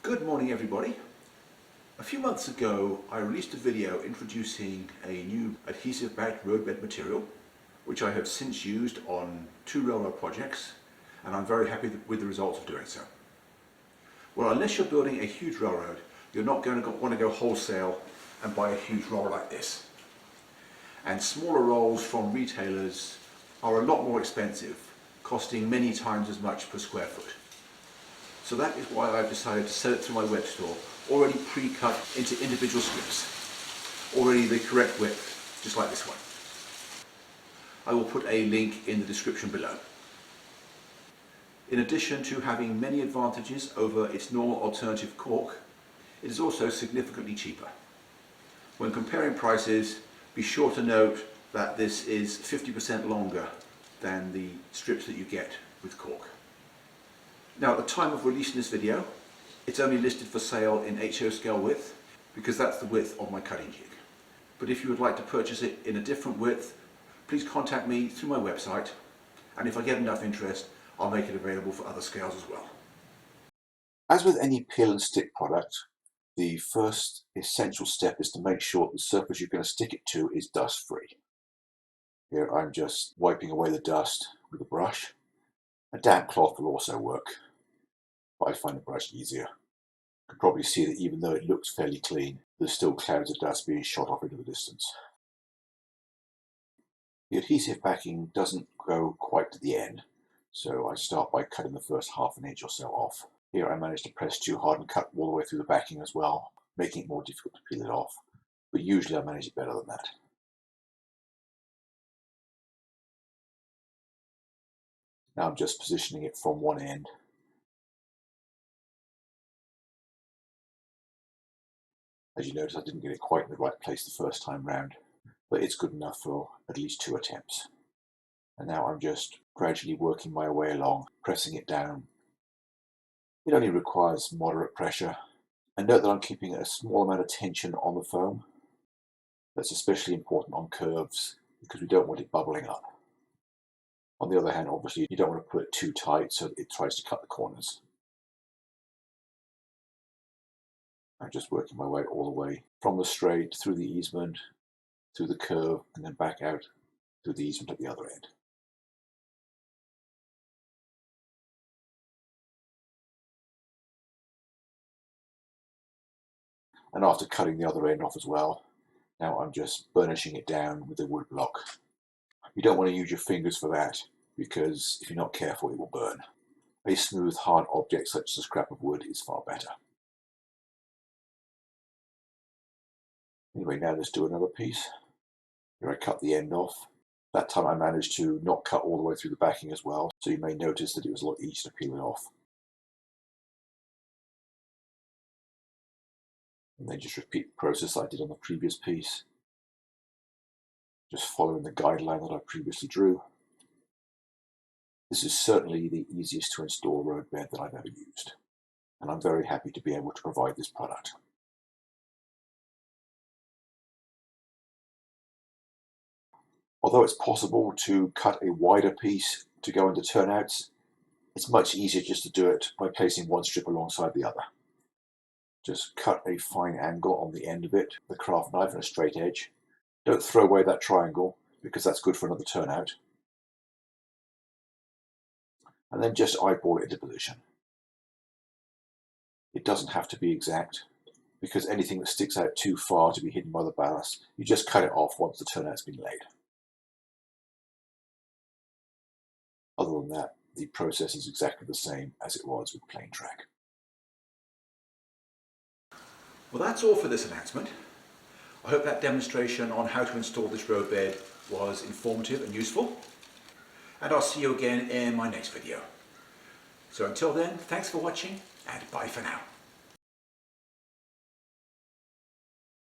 Good morning everybody. A few months ago I released a video introducing a new adhesive backed roadbed material which I have since used on 2 railroad projects, and I'm very happy with the results of doing so. Well, unless you're building a huge railroad, you're not going to want to go wholesale and buy a huge roll like this. And smaller rolls from retailers are a lot more expensive, costing many times as much per square foot. So that is why I've decided to sell it through my web store, already pre-cut into individual strips, already the correct width, just like this one. I will put a link in the description below. In addition to having many advantages over its normal alternative cork, it is also significantly cheaper. When comparing prices, be sure to note that this is 50% longer than the strips that you get with cork. Now, at the time of releasing this video, it's only listed for sale in HO scale width because that's the width of my cutting jig. But if you would like to purchase it in a different width, please contact me through my website, and if I get enough interest, I'll make it available for other scales as well. As with any peel and stick product, the first essential step is to make sure the surface you're going to stick it to is dust free. Here I'm just wiping away the dust with a brush. A damp cloth will also work, but I find the brush easier. You can probably see that even though it looks fairly clean, there's still clouds of dust being shot off into the distance. The adhesive backing doesn't go quite to the end, so I start by cutting the first ½ inch or so off. Here I managed to press too hard and cut all the way through the backing as well, making it more difficult to peel it off, but usually I manage it better than that. Now I'm just positioning it from one end. As you notice, I didn't get it quite in the right place the first time round, but it's good enough for at least 2 attempts. And now I'm just gradually working my way along, pressing it down. It only requires moderate pressure. And note that I'm keeping a small amount of tension on the foam. That's especially important on curves because we don't want it bubbling up. On the other hand, obviously, you don't want to put it too tight so that it tries to cut the corners. I'm just working my way all the way from the straight, through the easement, through the curve, and then back out through the easement at the other end. And after cutting the other end off as well, now I'm just burnishing it down with a wood block. You don't want to use your fingers for that, because if you're not careful it will burn. A smooth, hard object such as a scrap of wood is far better. Anyway, now let's do another piece. Here I cut the end off. That time I managed to not cut all the way through the backing as well, so you may notice that it was a lot easier to peel it off. And then just repeat the process I did on the previous piece, just following the guideline that I previously drew. This is certainly the easiest to install roadbed that I've ever used, and I'm very happy to be able to provide this product. Although it's possible to cut a wider piece to go into turnouts, it's much easier just to do it by placing one strip alongside the other. Just cut a fine angle on the end of it, the craft knife and a straight edge. Don't throw away that triangle because that's good for another turnout. And then just eyeball it into position. It doesn't have to be exact, because anything that sticks out too far to be hidden by the ballast, you just cut it off once the turnout's been laid. Other than that, the process is exactly the same as it was with plain track. Well, that's all for this announcement. I hope that demonstration on how to install this roadbed was informative and useful. And I'll see you again in my next video. So until then, thanks for watching and bye for now.